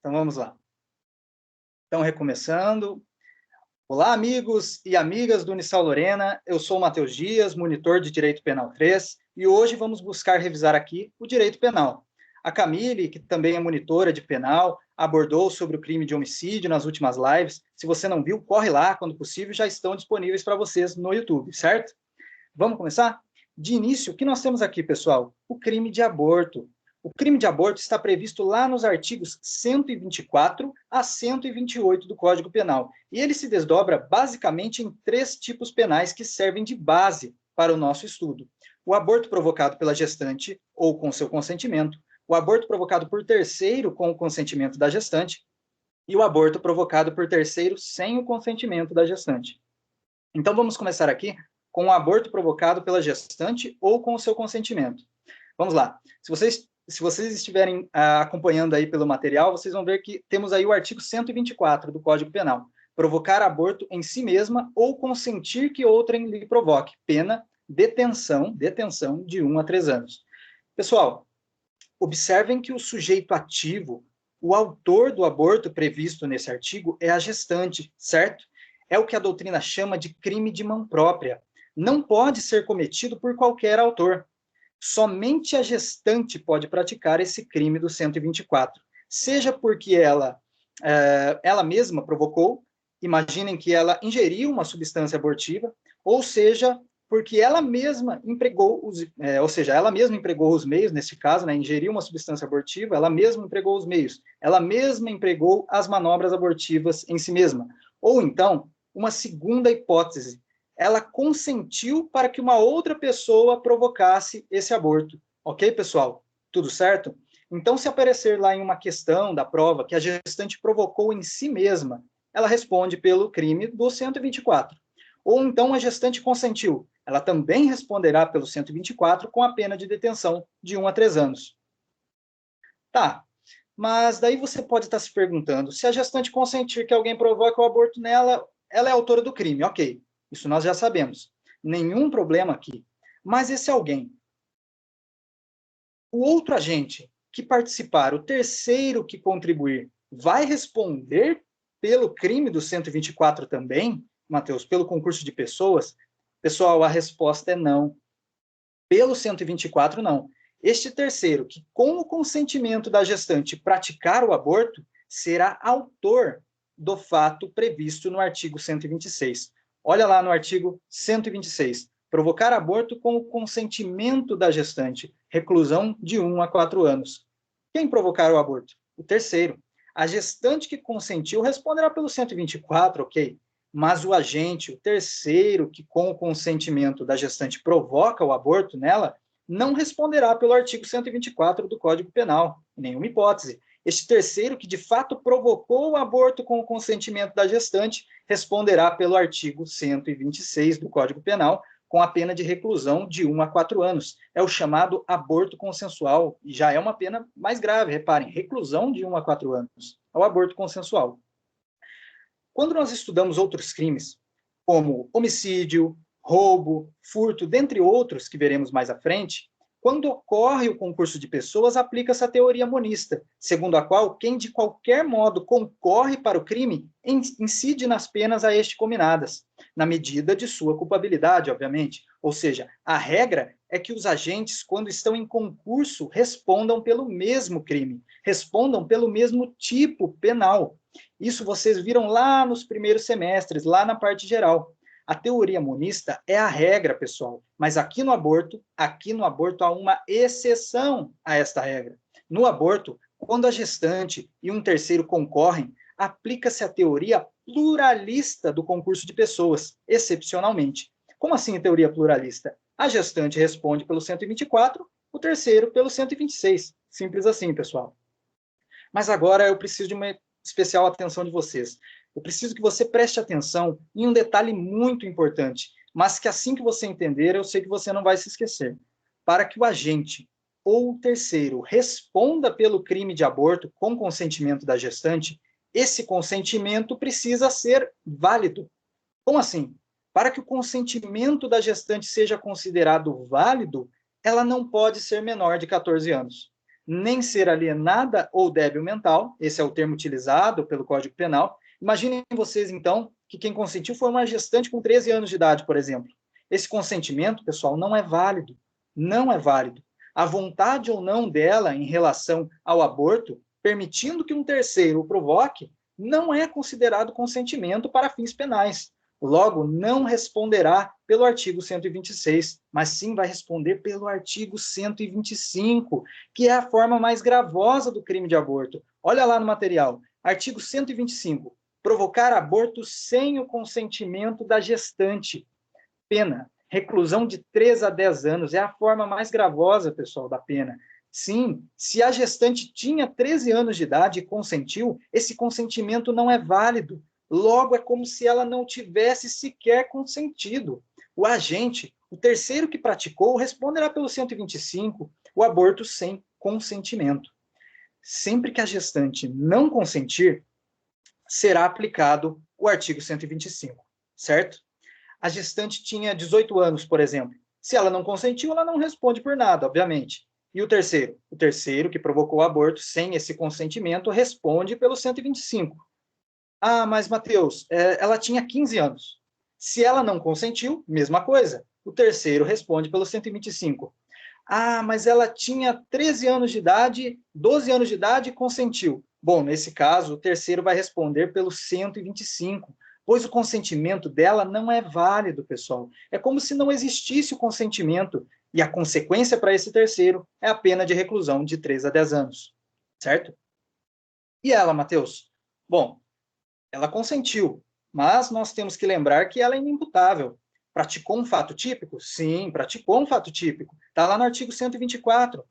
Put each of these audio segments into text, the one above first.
Então vamos lá. Então, recomeçando. Olá, amigos e amigas do Unisal Lorena. Eu sou o Matheus Dias, monitor de Direito Penal 3, e hoje vamos buscar revisar aqui o Direito Penal. A Camille, que também é monitora de penal, abordou sobre o crime de homicídio nas últimas lives. Se você não viu, corre lá, quando possível, já estão disponíveis para vocês no YouTube, certo? Vamos começar? De início, o que nós temos aqui, pessoal? O crime de aborto. O crime de aborto está previsto lá nos artigos 124 a 128 do Código Penal. E ele se desdobra basicamente em 3 tipos penais que servem de base para o nosso estudo. O aborto provocado pela gestante ou com seu consentimento, o aborto provocado por terceiro com o consentimento da gestante e o aborto provocado por terceiro sem o consentimento da gestante. Então vamos começar aqui com o aborto provocado pela gestante ou com o seu consentimento. Vamos lá. Se vocês estiverem acompanhando aí pelo material, vocês vão ver que temos aí o artigo 124 do Código Penal. Provocar aborto em si mesma ou consentir que outrem lhe provoque. Pena, detenção de 1 a 3 anos. Pessoal, observem que o sujeito ativo, o autor do aborto previsto nesse artigo é a gestante, certo? É o que a doutrina chama de crime de mão própria. Não pode ser cometido por qualquer autor. Somente a gestante pode praticar esse crime do 124, seja porque ela mesma provocou, imaginem que ela ingeriu uma substância abortiva, ou seja, porque ela mesma empregou os meios, nesse caso, né, ingeriu uma substância abortiva, ela mesma empregou os meios, ela mesma empregou as manobras abortivas em si mesma. Ou então, uma segunda hipótese, ela consentiu para que uma outra pessoa provocasse esse aborto. Ok, pessoal? Tudo certo? Então, se aparecer lá em uma questão da prova que a gestante provocou em si mesma, ela responde pelo crime do 124. Ou então a gestante consentiu, ela também responderá pelo 124 com a pena de detenção de 1 a 3 anos. Tá, mas daí você pode estar se perguntando, se a gestante consentir que alguém provoque o aborto nela, ela é autora do crime, ok. Isso nós já sabemos. Nenhum problema aqui. Mas esse alguém, o outro agente que participar, o terceiro que contribuir, vai responder pelo crime do 124 também, Matheus, pelo concurso de pessoas? Pessoal, a resposta é não. Pelo 124, não. Este terceiro, que com o consentimento da gestante praticar o aborto, será autor do fato previsto no artigo 126. Olha lá no artigo 126. Provocar aborto com o consentimento da gestante. Reclusão de 1 a 4 anos. Quem provocar o aborto? O terceiro. A gestante que consentiu responderá pelo 124, ok? Mas o agente, o terceiro, que com o consentimento da gestante provoca o aborto nela, não responderá pelo artigo 124 do Código Penal, em nenhuma hipótese. Este terceiro, que de fato provocou o aborto com o consentimento da gestante, responderá pelo artigo 126 do Código Penal, com a pena de reclusão de 1 a 4 anos. É o chamado aborto consensual, e já é uma pena mais grave, reparem, reclusão de 1 a 4 anos. É o aborto consensual. Quando nós estudamos outros crimes, como homicídio, roubo, furto, dentre outros que veremos mais à frente, quando ocorre o concurso de pessoas, aplica-se a teoria monista, segundo a qual quem de qualquer modo concorre para o crime incide nas penas a este cominadas, na medida de sua culpabilidade, obviamente. Ou seja, a regra é que os agentes, quando estão em concurso, respondam pelo mesmo crime, respondam pelo mesmo tipo penal. Isso vocês viram lá nos primeiros semestres, lá na parte geral. A teoria monista é a regra, pessoal, mas aqui no aborto há uma exceção a esta regra. No aborto, quando a gestante e um terceiro concorrem, aplica-se a teoria pluralista do concurso de pessoas, excepcionalmente. Como assim a teoria pluralista? A gestante responde pelo 124, o terceiro pelo 126. Simples assim, pessoal. Mas agora eu preciso de uma especial atenção de vocês. Eu preciso que você preste atenção em um detalhe muito importante, mas que assim que você entender, eu sei que você não vai se esquecer. Para que o agente ou o terceiro responda pelo crime de aborto com consentimento da gestante, esse consentimento precisa ser válido. Como assim? Para que o consentimento da gestante seja considerado válido, ela não pode ser menor de 14 anos. nem ser alienada ou débil mental, esse é o termo utilizado pelo Código Penal. Imaginem vocês, então, que quem consentiu foi uma gestante com 13 anos de idade, por exemplo. Esse consentimento, pessoal, não é válido. Não é válido. A vontade ou não dela em relação ao aborto, permitindo que um terceiro o provoque, não é considerado consentimento para fins penais. Logo, não responderá pelo artigo 126, mas sim vai responder pelo artigo 125, que é a forma mais gravosa do crime de aborto. Olha lá no material, artigo 125, provocar aborto sem o consentimento da gestante. Pena, reclusão de 3 a 10 anos, é a forma mais gravosa, pessoal, da pena. Sim, se a gestante tinha 13 anos de idade e consentiu, esse consentimento não é válido. Logo, é como se ela não tivesse sequer consentido. O agente, o terceiro que praticou, responderá pelo 125, o aborto sem consentimento. Sempre que a gestante não consentir, será aplicado o artigo 125, certo? A gestante tinha 18 anos, por exemplo. Se ela não consentiu, ela não responde por nada, obviamente. E o terceiro? O terceiro, que provocou o aborto sem esse consentimento, responde pelo 125. Ah, mas, Matheus, ela tinha 15 anos. Se ela não consentiu, mesma coisa. O terceiro responde pelo 125. Ah, mas ela tinha 13 anos de idade, 12 anos de idade e consentiu. Bom, nesse caso, o terceiro vai responder pelo 125, pois o consentimento dela não é válido, pessoal. É como se não existisse o consentimento, e a consequência para esse terceiro é a pena de reclusão de 3 a 10 anos, certo? E ela, Matheus? Bom, ela consentiu, mas nós temos que lembrar que ela é inimputável. Praticou um fato típico? Sim, praticou um fato típico. Está lá no artigo 124.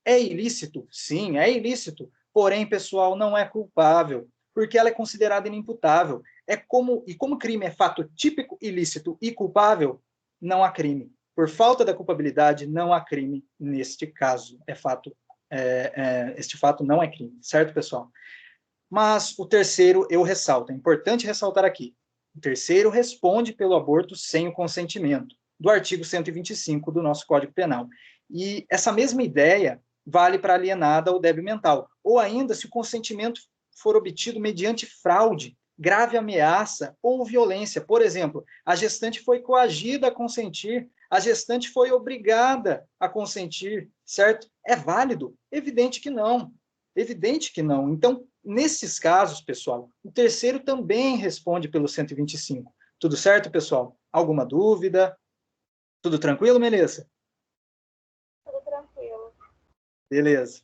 É ilícito? Sim, é ilícito. Porém, pessoal, não é culpável, porque ela é considerada inimputável. Como crime é fato típico, ilícito e culpável, não há crime. Por falta da culpabilidade, não há crime neste caso. Este fato não é crime, certo, pessoal? Mas o terceiro, eu ressalto, é importante ressaltar aqui, o terceiro responde pelo aborto sem o consentimento, do artigo 125 do nosso Código Penal. E essa mesma ideia vale para alienada ou débil mental, ou ainda se o consentimento for obtido mediante fraude, grave ameaça ou violência. Por exemplo, a gestante foi coagida a consentir, a gestante foi obrigada a consentir, certo? É válido? Evidente que não. Evidente que não. Então, nesses casos, pessoal, o terceiro também responde pelo 125. Tudo certo, pessoal? Alguma dúvida? Tudo tranquilo, Melissa? Tudo tranquilo. Beleza.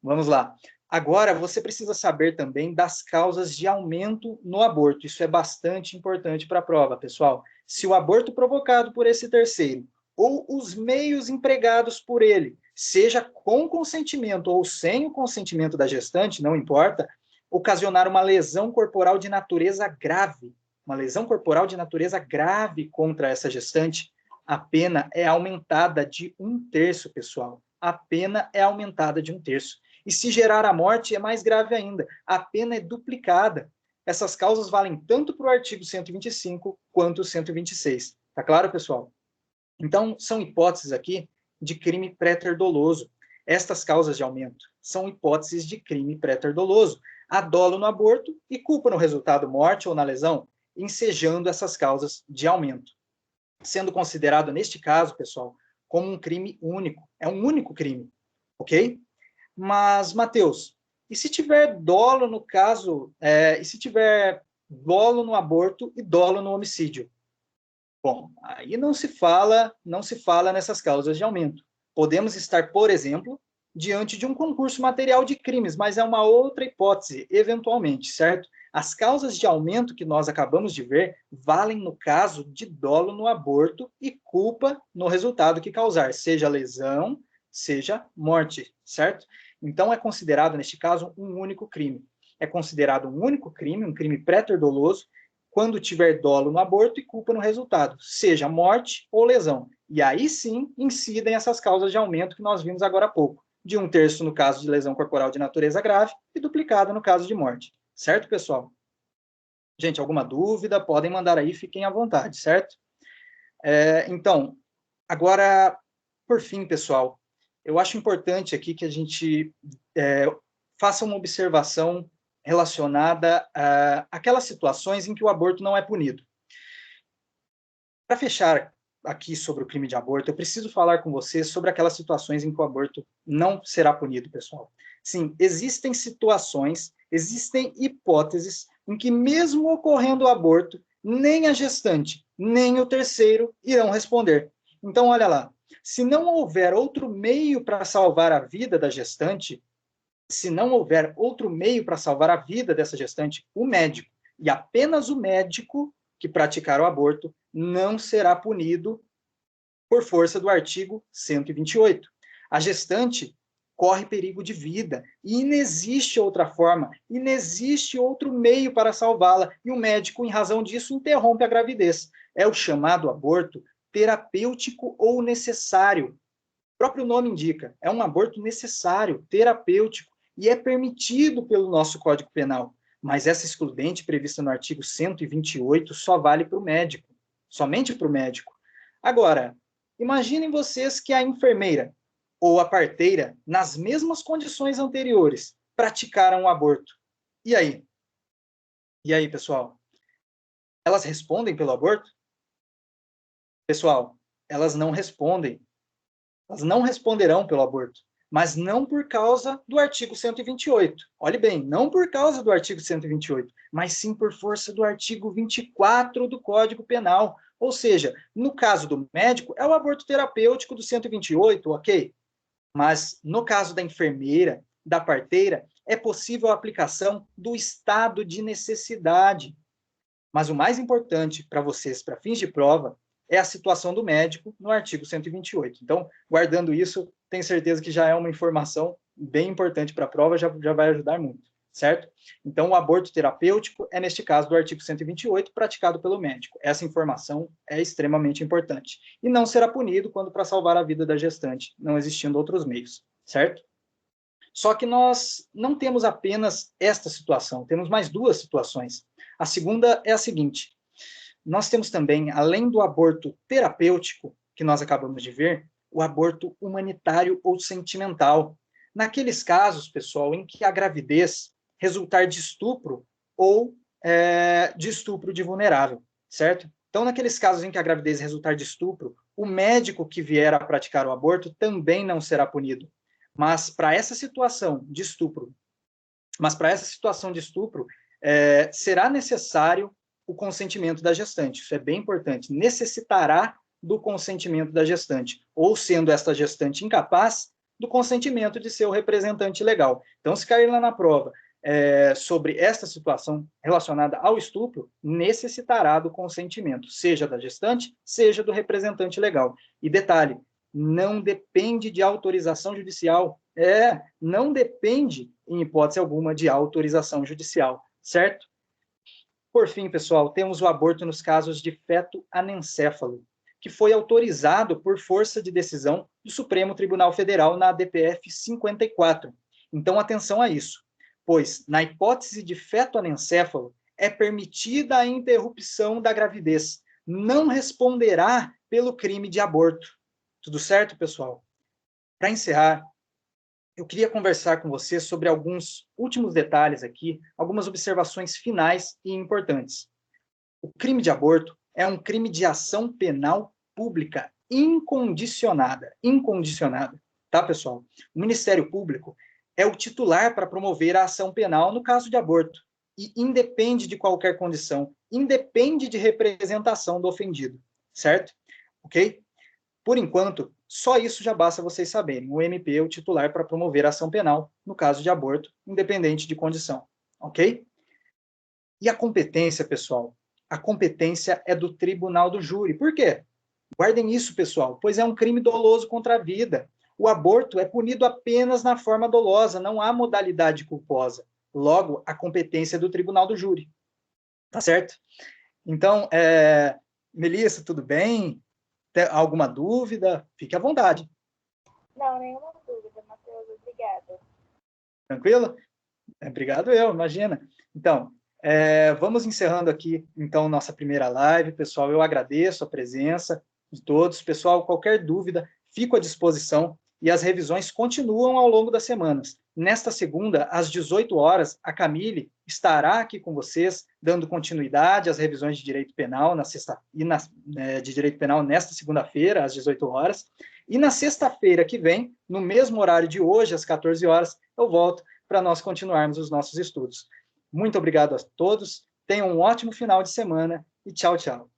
Vamos lá. Agora, você precisa saber também das causas de aumento no aborto. Isso é bastante importante para a prova, pessoal. Se o aborto provocado por esse terceiro ou os meios empregados por ele, seja com consentimento ou sem o consentimento da gestante, não importa, ocasionar uma lesão corporal de natureza grave, uma lesão corporal de natureza grave contra essa gestante, a pena é aumentada de 1/3, pessoal. A pena é aumentada de 1/3. E se gerar a morte, é mais grave ainda. A pena é duplicada. Essas causas valem tanto para o artigo 125 quanto o 126. Tá claro, pessoal? Então, são hipóteses aqui de crime pré-ter-doloso. Estas causas de aumento são hipóteses de crime pré-ter-doloso. Há dolo no aborto e culpa no resultado morte ou na lesão, ensejando essas causas de aumento. Sendo considerado, neste caso, pessoal, como um crime único. É um único crime, ok? Mas, Matheus, e se tiver dolo no caso, e se tiver dolo no aborto e dolo no homicídio? Bom, aí não se fala nessas causas de aumento. Podemos estar, por exemplo, diante de um concurso material de crimes, mas é uma outra hipótese, eventualmente, certo? As causas de aumento que nós acabamos de ver valem no caso de dolo no aborto e culpa no resultado que causar, seja lesão, seja morte, certo? Então é considerado, neste caso, um único crime. É considerado um único crime, um crime pré-ter-doloso, quando tiver dolo no aborto e culpa no resultado, seja morte ou lesão. E aí sim incidem essas causas de aumento que nós vimos agora há pouco, de 1/3 no caso de lesão corporal de natureza grave e duplicada no caso de morte. Certo, pessoal? Gente, alguma dúvida? Podem mandar aí, fiquem à vontade, certo? Então, agora, por fim, pessoal, eu acho importante aqui que a gente faça uma observação relacionada àquelas situações em que o aborto não é punido. Para fechar aqui sobre o crime de aborto, eu preciso falar com vocês sobre aquelas situações em que o aborto não será punido, pessoal. Sim, existem situações, existem hipóteses em que, mesmo ocorrendo o aborto, nem a gestante, nem o terceiro irão responder. Então, olha lá, se não houver outro meio para salvar a vida da gestante, se não houver outro meio para salvar a vida dessa gestante, o médico, e apenas o médico que praticar o aborto, não será punido por força do artigo 128. A gestante corre perigo de vida, e inexiste outra forma, inexiste outro meio para salvá-la, e o médico, em razão disso, interrompe a gravidez. É o chamado aborto terapêutico ou necessário. O próprio nome indica, é um aborto necessário, terapêutico, e é permitido pelo nosso Código Penal. Mas essa excludente prevista no artigo 128 só vale para o médico, somente para o médico. Agora, imaginem vocês que a enfermeira ou a parteira, nas mesmas condições anteriores, praticaram o aborto. E aí? E aí, pessoal? Elas respondem pelo aborto? Pessoal, elas não respondem. Elas não responderão pelo aborto, mas não por causa do artigo 128. Olhe bem, não por causa do artigo 128, mas sim por força do artigo 24 do Código Penal. Ou seja, no caso do médico, é o aborto terapêutico do 128, ok? Mas no caso da enfermeira, da parteira, é possível a aplicação do estado de necessidade. Mas o mais importante para vocês, para fins de prova, é a situação do médico no artigo 128. Então, guardando isso, tenho certeza que já é uma informação bem importante para a prova, já vai ajudar muito, certo? Então, o aborto terapêutico é, neste caso, do artigo 128, praticado pelo médico. Essa informação é extremamente importante. E não será punido quando para salvar a vida da gestante, não existindo outros meios, certo? Só que nós não temos apenas esta situação, temos mais duas situações. A segunda é a seguinte: nós temos também, além do aborto terapêutico, que nós acabamos de ver, o aborto humanitário ou sentimental. Naqueles casos, pessoal, em que a gravidez resultar de estupro ou de estupro de vulnerável, certo? Então, naqueles casos em que a gravidez resultar de estupro, o médico que vier a praticar o aborto também não será punido. Mas para essa situação de estupro, será necessário o consentimento da gestante. Isso é bem importante. Necessitará do consentimento da gestante, ou sendo esta gestante incapaz, do consentimento de seu representante legal. Então, se cair lá na prova sobre esta situação relacionada ao estupro, necessitará do consentimento, seja da gestante, seja do representante legal. E detalhe, não depende de autorização judicial. Não depende, em hipótese alguma, de autorização judicial, certo? Por fim, pessoal, temos o aborto nos casos de feto anencéfalo, que foi autorizado por força de decisão do Supremo Tribunal Federal na ADPF 54. Então, atenção a isso, pois, na hipótese de feto anencéfalo, é permitida a interrupção da gravidez. Não responderá pelo crime de aborto. Tudo certo, pessoal? Para encerrar, eu queria conversar com você sobre alguns últimos detalhes aqui, algumas observações finais e importantes. O crime de aborto é um crime de ação penal pública incondicionada, tá, pessoal? O Ministério Público é o titular para promover a ação penal no caso de aborto e independe de qualquer condição, independe de representação do ofendido, certo? Ok? Por enquanto, só isso já basta vocês saberem. O MP é o titular para promover a ação penal no caso de aborto, independente de condição, ok? E a competência, pessoal? A competência é do tribunal do júri. Por quê? Guardem isso, pessoal, pois é um crime doloso contra a vida. O aborto é punido apenas na forma dolosa, não há modalidade culposa. Logo, a competência é do tribunal do júri. Tá certo? Então, Melissa, tudo bem? Tem alguma dúvida? Fique à vontade. Não, nenhuma dúvida, Matheus. Obrigada. Tranquilo? Obrigado eu, imagina. Então, vamos encerrando aqui, então, nossa primeira live. Pessoal, eu agradeço a presença de todos. Pessoal, qualquer dúvida, fico à disposição. E as revisões continuam ao longo das semanas. Nesta segunda, às 18 horas, a Camille estará aqui com vocês, dando continuidade às revisões de direito penal de direito penal nesta segunda-feira, às 18 horas. E na sexta-feira que vem, no mesmo horário de hoje, às 14 horas, eu volto para nós continuarmos os nossos estudos. Muito obrigado a todos, tenham um ótimo final de semana e tchau, tchau.